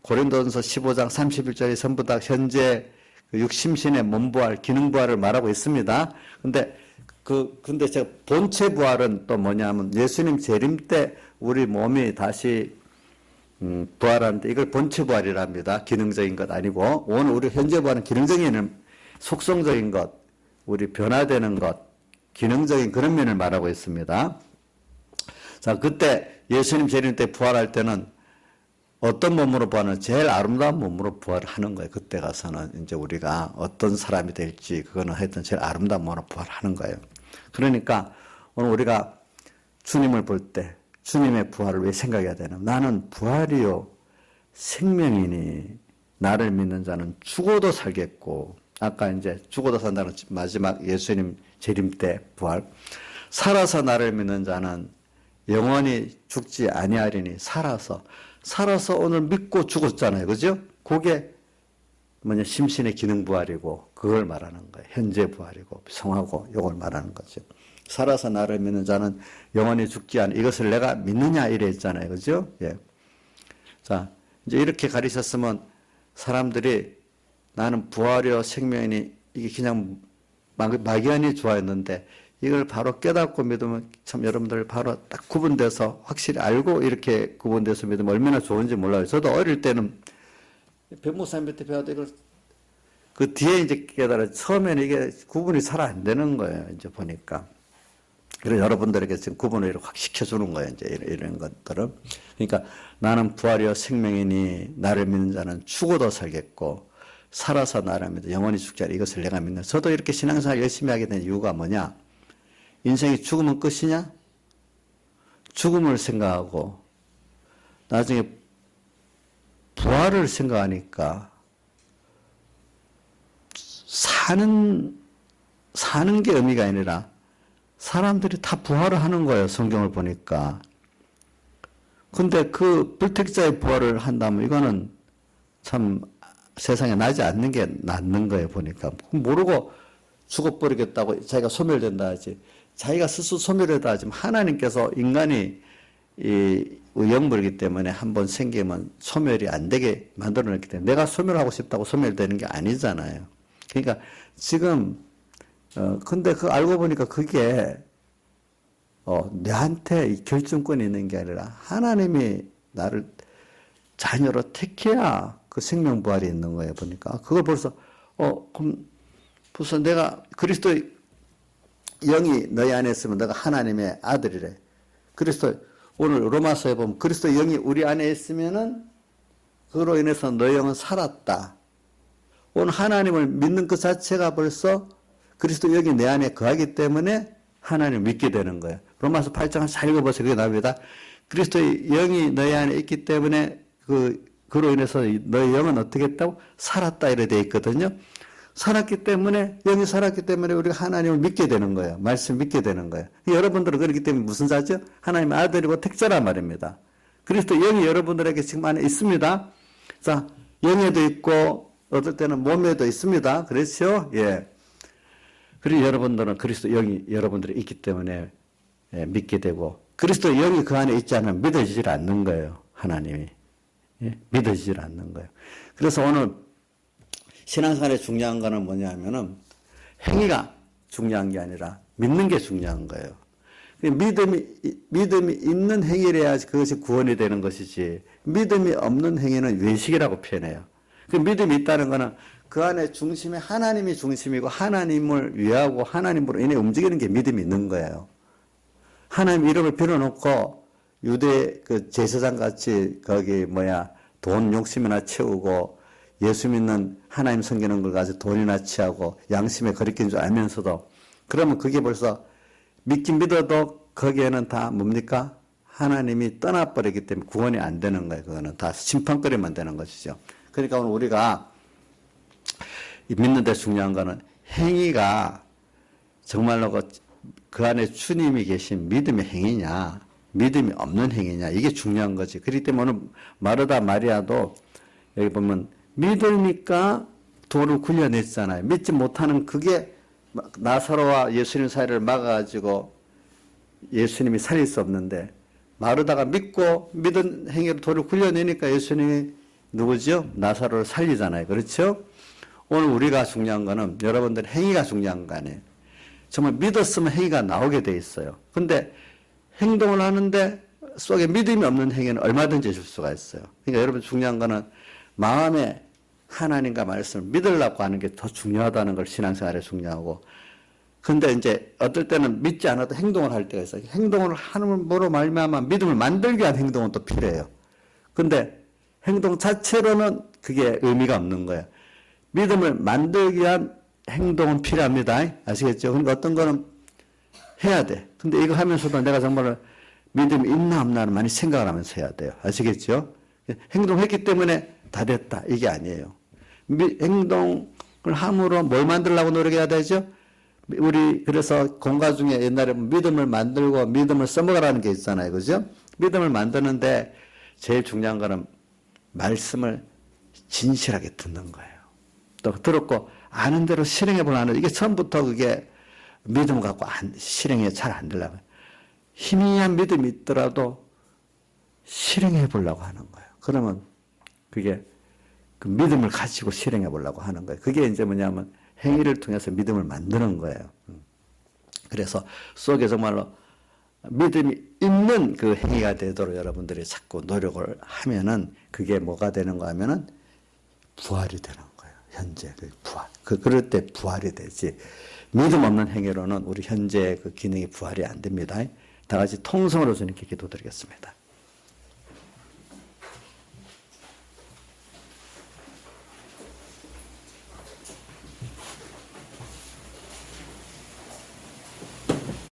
Speaker 1: 고린도전서 15장 31절에 전부 다 현재 육심신의 몸부활, 기능부활을 말하고 있습니다. 근데 제가 본체 부활은 또 뭐냐면 예수님 재림 때 우리 몸이 다시 부활하는데 이걸 본체 부활이랍니다. 기능적인 것 아니고 오늘 우리 현재 부활은 기능적인 속성적인 것, 우리 변화되는 것, 기능적인 그런 면을 말하고 있습니다. 자, 그때 예수님 재림 때 부활할 때는 어떤 몸으로 부활하는 제일 아름다운 몸으로 부활하는 거예요. 그때 가서는 이제 우리가 어떤 사람이 될지 그거는 하여튼 제일 아름다운 몸으로 부활하는 거예요. 그러니까 오늘 우리가 주님을 볼 때 주님의 부활을 왜 생각해야 되나? 나는 부활이요 생명이니 나를 믿는 자는 죽어도 살겠고 아까 이제 죽어도 산다는 마지막 예수님 재림 때 부활 살아서 나를 믿는 자는 영원히 죽지 아니하리니 살아서 오늘 믿고 죽었잖아요. 그죠? 그게 뭐냐 심신의 기능 부활이고 그걸 말하는 거예요. 현재 부활이고 성하고 이걸 말하는 거죠. 살아서 나를 믿는 자는 영원히 죽지 않아. 이것을 내가 믿느냐 이래 했잖아요. 그죠? 예. 자, 이제 이렇게 가르쳤으면 사람들이 나는 부활이요 생명이니 이게 그냥 막연히 좋아했는데 이걸 바로 깨닫고 믿으면 참 여러분들 바로 딱 구분돼서 확실히 알고 이렇게 구분돼서 믿으면 얼마나 좋은지 몰라요. 저도 어릴 때는 변목사님한테 배워도 이걸 그 뒤에 이제 깨달아 처음에는 이게 구분이 잘 안 되는 거예요. 이제 보니까. 그래서 여러분들에게 지금 구분을 확 시켜주는 거예요. 이제 이런 것들은. 그러니까 나는 부활이요 생명이니 나를 믿는 자는 죽어도 살겠고 살아서 나를 믿어 영원히 죽지 않아. 이것을 내가 믿는. 저도 이렇게 신앙생활 열심히 하게 된 이유가 뭐냐? 인생이 죽으면 끝이냐? 죽음을 생각하고 나중에 부활을 생각하니까 사는 게 의미가 아니라 사람들이 다 부활을 하는 거예요. 성경을 보니까. 근데 그 불택자의 부활을 한다면 이거는 참 세상에 나지 않는 게 낫는 거예요. 보니까. 모르고 죽어버리겠다고 자기가 소멸된다 하지. 자기가 스스로 소멸하다 하지만 하나님께서 인간이 이 영물이기 때문에 한번 생기면 소멸이 안 되게 만들어냈기 때문에 내가 소멸하고 싶다고 소멸되는 게 아니잖아요. 그러니까 지금 근데 알고 보니까 그게 내한테 이 결정권이 있는 게 아니라 하나님이 나를 자녀로 택해야 그 생명 부활이 있는 거예요. 보니까 그걸 벌써 그럼 벌써 내가 그리스도의 영이 너희 안에 있으면 너가 하나님의 아들이래. 그리스도 오늘 로마서에 보면 그리스도 영이 우리 안에 있으면은 그로 인해서 너희 영은 살았다. 오늘 하나님을 믿는 것 자체가 벌써 그리스도 영이 내 안에 거하기 때문에 하나님을 믿게 되는 거예요. 로마서 8장 잘 읽어보세요. 그게 나옵니다. 그리스도의 영이 너희 안에 있기 때문에 그로 인해서 너희 영은 어떻게 했다고? 살았다 이래 돼 있거든요. 살았기 때문에 영이 살았기 때문에 우리가 하나님을 믿게 되는 거예요. 말씀을 믿게 되는 거예요. 여러분들은 그렇기 때문에 무슨 자죠? 하나님의 아들이고 택자란 말입니다. 그리스도 영이 여러분들에게 지금 안에 있습니다. 자, 영에도 있고 어떨 때는 몸에도 있습니다. 그렇죠? 예. 그리고 여러분들은 그리스도 영이 여러분들이 있기 때문에 예, 믿게 되고 그리스도 영이 그 안에 있지 않으면 믿어지질 않는 거예요. 하나님이. 예? 믿어지질 않는 거예요. 그래서 오늘 신앙생활에 중요한 거는 뭐냐면은 행위가 중요한 게 아니라 믿는 게 중요한 거예요. 믿음이 있는 행위를 해야지 그것이 구원이 되는 것이지 믿음이 없는 행위는 외식이라고 표현해요. 그 믿음이 있다는 것은 그 안에 중심에 하나님이 중심이고 하나님을 위하고 하나님으로 인해 움직이는 게 믿음이 있는 거예요. 하나님 이름을 빌어놓고 유대 그 제사장 같이 거기 돈 욕심이나 채우고 예수 믿는 하나님 섬기는 걸 가지고 돈이나 취하고 양심에 거리낀 줄 알면서도 그러면 그게 벌써 믿긴 믿어도 거기에는 다 뭡니까? 하나님이 떠나버리기 때문에 구원이 안 되는 거예요. 그거는 다 심판거리만 되는 것이죠. 그러니까 오늘 우리가 믿는 데 중요한 거는 행위가 정말로 그 안에 주님이 계신 믿음의 행위냐, 믿음이 없는 행위냐, 이게 중요한 거지. 그렇기 때문에 오늘 마르다 마리아도 여기 보면 믿으니까 돌을 굴려냈잖아요. 믿지 못하는 그게 나사로와 예수님 사이를 막아가지고 예수님이 살릴 수 없는데 마르다가 믿고 믿은 행위로 돌을 굴려내니까 예수님이 누구죠? 나사로를 살리잖아요. 그렇죠? 오늘 우리가 중요한 거는 여러분들 행위가 중요한 거 아니에요. 정말 믿었으면 행위가 나오게 돼 있어요. 근데 행동을 하는데 속에 믿음이 없는 행위는 얼마든지 줄 수가 있어요. 그러니까 여러분 중요한 거는 마음에 하나님과 말씀을 믿으려고 하는 게 더 중요하다는 걸 신앙생활에 중요하고 근데 이제 어떨 때는 믿지 않아도 행동을 할 때가 있어요. 행동을 함으로 말미암아 믿음을 만들기 위한 행동은 또 필요해요. 근데 행동 자체로는 그게 의미가 없는 거예요. 믿음을 만들기 위한 행동은 필요합니다. 아시겠죠? 그러니까 어떤 거는 해야 돼. 근데 이거 하면서도 내가 정말 믿음이 있나 없나를 많이 생각을 하면서 해야 돼요. 아시겠죠? 행동했기 때문에 다 됐다. 이게 아니에요. 행동을 함으로 뭘 만들려고 노력해야 되죠? 우리 그래서 공과 중에 옛날에 믿음을 만들고 믿음을 써먹으라는 게 있잖아요. 그죠? 믿음을 만드는데 제일 중요한 거는 말씀을 진실하게 듣는 거예요. 또 들었고 아는 대로 실행해 보라는 이게 처음부터 그게 믿음 갖고 실행이 잘 안 되려고 희미한 믿음이 있더라도 실행해 보려고 하는 거예요. 그러면 그게 그 믿음을 가지고 실행해 보려고 하는 거예요. 그게 이제 뭐냐면 행위를 통해서 믿음을 만드는 거예요. 그래서 속에 정말로 믿음이 있는 그 행위가 되도록 여러분들이 자꾸 노력을 하면은 그게 뭐가 되는가 하면은 부활이 되는 거예요. 현재 그 부활. 그럴 때 부활이 되지. 믿음 없는 행위로는 우리 현재 그 기능이 부활이 안 됩니다. 다 같이 통성으로 주님께 기도드리겠습니다.